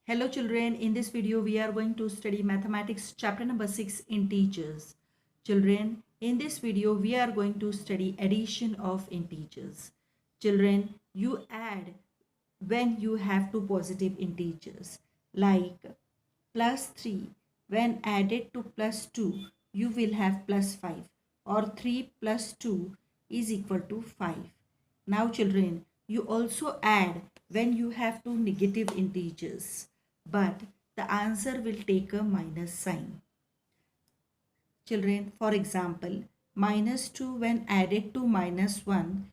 Hello children, in this video we are going to study mathematics chapter number 6 integers. Children, in this video we are going to study addition of integers. Children, you add when you have two positive integers like plus 3 when added to plus 2 you will have plus 5 or 3 plus 2 is equal to 5. Now children, you also add when you have two negative integers, but the answer will take a minus sign. Children, for example, minus 2 when added to minus 1,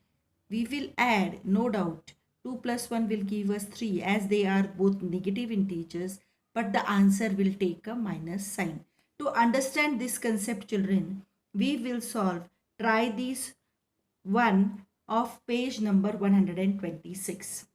we will add, no doubt, 2 plus 1 will give us 3 as they are both negative integers, but the answer will take a minus sign. To understand this concept, children, we will solve, try this one of page number 126.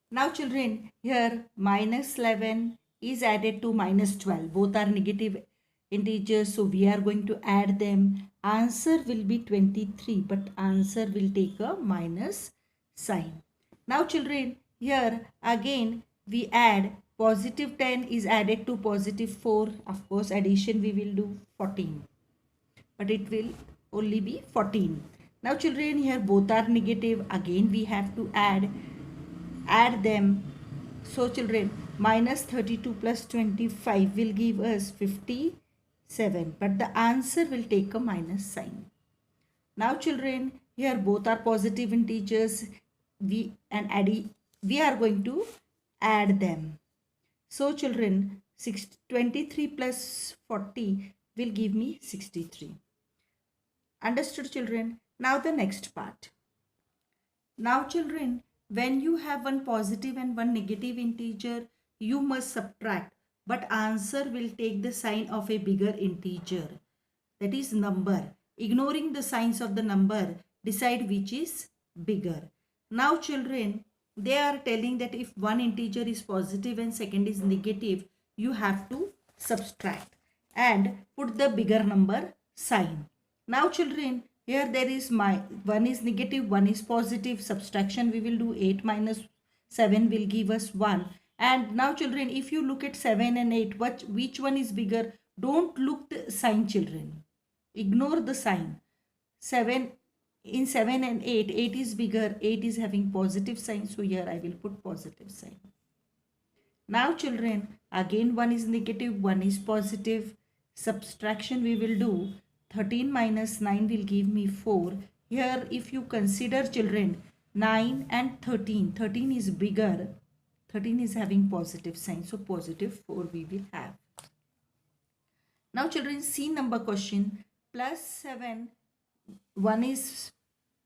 Now children, here minus 11 is added to minus 12. Both are negative integers, so we are going to add them. Answer will be 23, but answer will take a minus sign. Now children, here again we add positive 10 is added to positive 4. Of course, addition we will do 14, but it will only be 14. Now children, here both are negative. Again we have to add them. So children, minus 32 plus 25 will give us 57, but the answer will take a minus sign. Now children, here both are positive integers. We are going to add them. So children, 23 plus 40 will give me 63. Understood children? Now the next part. Now children, when you have one positive and one negative integer, you must subtract, but answer will take the sign of a bigger integer, that is number. Ignoring the signs of the number, decide which is bigger. Now children, they are telling that if one integer is positive and second is negative, you have to subtract and put the bigger number sign. Now children, here there is one is negative, one is positive. Subtraction we will do 8 minus 7 will give us 1. And now children, if you look at 7 and 8, which one is bigger? Don't look the sign children. Ignore the sign. 7 in 7 and 8 is bigger. 8 is having positive sign. So here I will put positive sign. Now children, again one is negative, one is positive. Subtraction we will do. 13 minus 9 will give me 4. Here if you consider children, 9 and 13. 13 is bigger. 13 is having positive sign. So positive 4 we will have. Now children, see number question. Plus 7. One is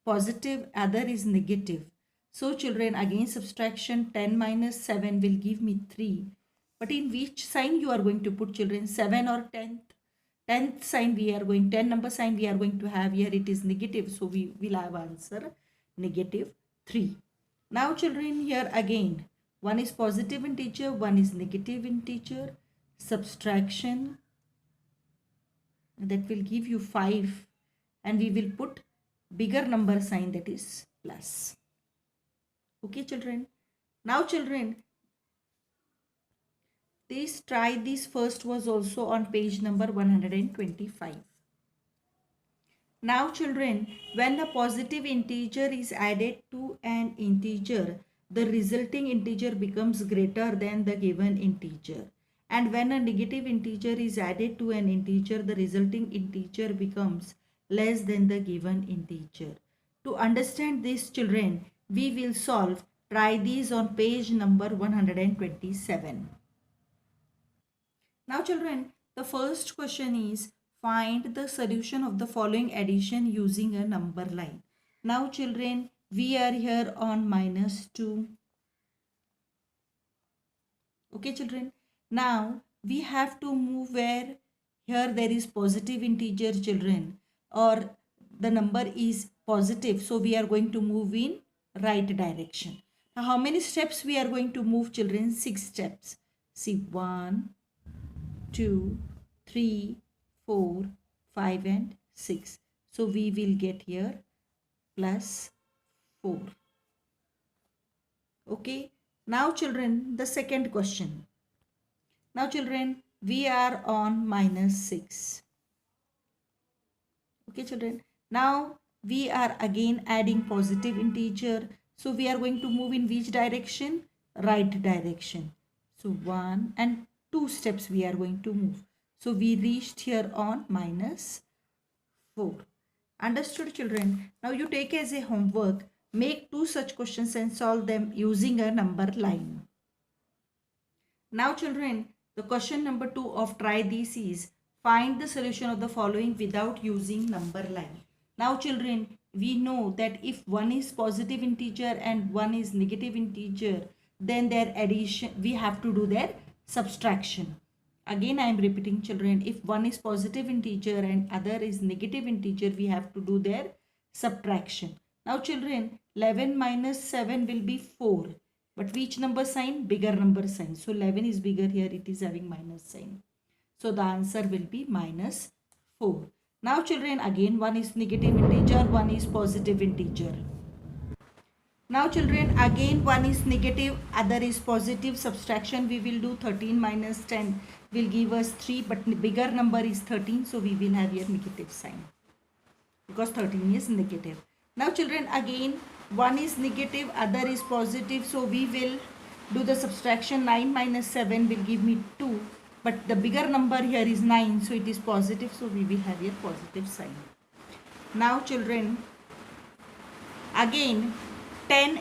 positive, other is negative. So children, again subtraction, 10 minus 7 will give me 3. But in which sign you are going to put children? 7 or 10th? 10th sign we are going, 10 number sign we are going to have. Here it is negative. So we will have answer negative 3. Now children, here again, one is positive integer, one is negative integer. Subtraction, that will give you 5. And we will put bigger number sign, that is plus. Okay children. Now children, try this first was also on page number 125. Now children, when the positive integer is added to an integer, the resulting integer becomes greater than the given integer. And when a negative integer is added to an integer, the resulting integer becomes less than the given integer. To understand this children, we will solve, try these on page number 127. Now children, the first question is find the solution of the following addition using a number line. Now children, we are here on minus 2. Okay children. Now we have to move where here there is positive integer children, or the number is positive. So we are going to move in right direction. Now how many steps we are going to move children? 6 steps. See 1, 2, 3, 4, 5 and 6. So we will get here plus 4. Okay. Now children, the second question. Now children, we are on -6. Okay children. Now we are again adding positive integer. So we are going to move in which direction? Right direction. So 1 and 2 steps we are going to move. So we reached here on -4. Understood children? Now you take as a homework, make 2 such questions and solve them using a number line. Now children, the question number 2 of try this is find the solution of the following without using number line. Now children, we know that if one is positive integer and one is negative integer, then their addition, we have to do their subtraction. Again I am repeating children, if one is positive integer and other is negative integer, we have to do their subtraction. Now children, 11 minus 7 will be 4. But which number sign? Bigger number sign. So 11 is bigger here, it is having minus sign. So the answer will be -4. Now children, again one is negative integer, one is positive integer. Now children, again one is negative, other is positive. Subtraction we will do. 13 minus 10 will give us 3, but bigger number is 13, so we will have here negative sign because 13 is negative. Now children, again one is negative, other is positive, so we will do the subtraction. 9 minus 7 will give me 2, but the bigger number here is 9, so it is positive, so we will have here positive sign. Now children, again 10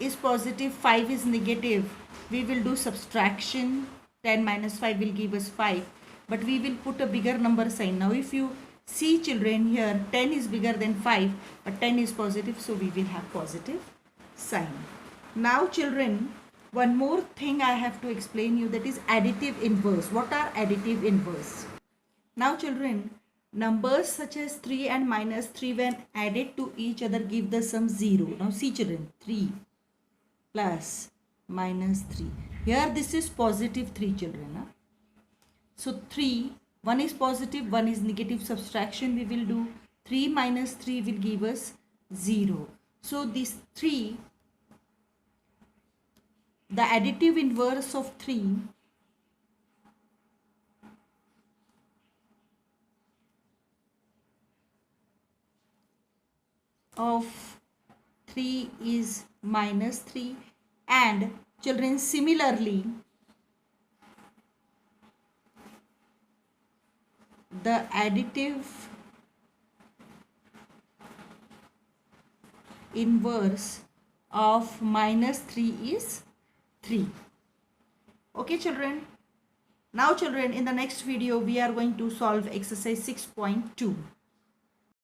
is positive, 5 is negative. We will do subtraction. 10 minus 5 will give us 5, but we will put a bigger number sign. Now if you see children, here 10 is bigger than 5, but 10 is positive, so we will have positive sign. Now children, one more thing I have to explain you, that is additive inverse. What are additive inverse? Now children, numbers such as 3 and -3 when added to each other give the sum 0. Now see children, 3 plus -3. Here this is positive 3 children. Huh? So 3, one is positive, one is negative. Subtraction we will do. 3 minus 3 will give us 0. So this 3, the additive inverse of 3 is -3, and children similarly the additive inverse of -3 is 3. Okay children. Now children, in the next video we are going to solve exercise 6.2.